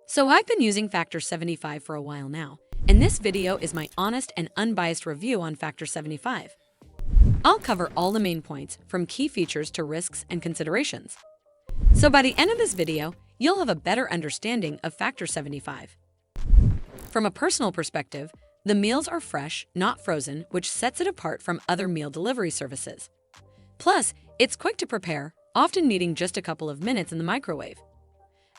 So I've been using Factor 75 for a while now, and this video is my honest and unbiased review on Factor 75. I'll cover all the main points, from key features to risks and considerations. So by the end of this video, you'll have a better understanding of Factor 75. From a personal perspective, the meals are fresh, not frozen, which sets it apart from other meal delivery services. Plus, it's quick to prepare, often needing just a couple of minutes in the microwave.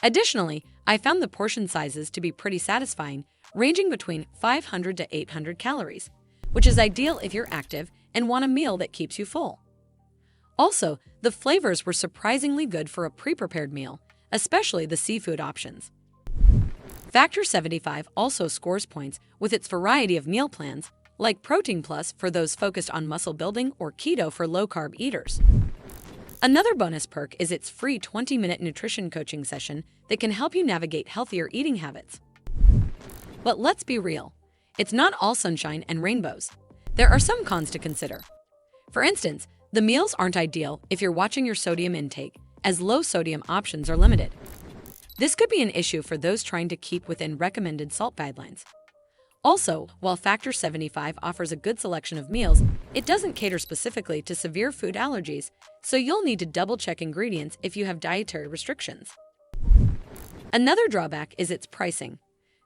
Additionally, I found the portion sizes to be pretty satisfying, ranging between 500 to 800 calories, which is ideal if you're active and want a meal that keeps you full. Also, the flavors were surprisingly good for a pre-prepared meal, especially the seafood options. Factor 75 also scores points with its variety of meal plans, like Protein Plus for those focused on muscle building or keto for low-carb eaters. Another bonus perk is its free 20-minute nutrition coaching session that can help you navigate healthier eating habits. But let's be real, it's not all sunshine and rainbows. There are some cons to consider. For instance, the meals aren't ideal if you're watching your sodium intake, as low-sodium options are limited. This could be an issue for those trying to keep within recommended salt guidelines. Also, while Factor 75 offers a good selection of meals, it doesn't cater specifically to severe food allergies, so you'll need to double-check ingredients if you have dietary restrictions. Another drawback is its pricing.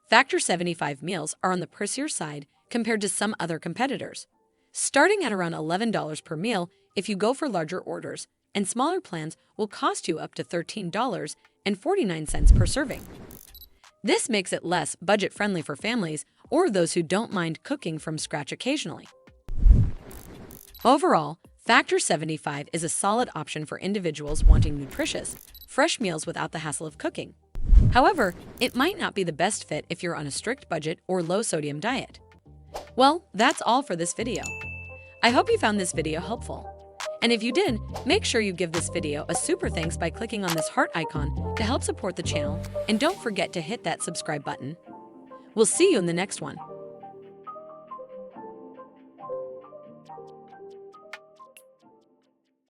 Factor 75 meals are on the pricier side compared to some other competitors, starting at around $11 per meal if you go for larger orders, and smaller plans will cost you up to $13.49 per serving. This makes it less budget-friendly for families or those who don't mind cooking from scratch occasionally. Overall, Factor 75 is a solid option for individuals wanting nutritious, fresh meals without the hassle of cooking. However, it might not be the best fit if you're on a strict budget or low-sodium diet. Well, that's all for this video. I hope you found this video helpful. And if you did, make sure you give this video a super thanks by clicking on this heart icon to help support the channel, and don't forget to hit that subscribe button. We'll see you in the next one.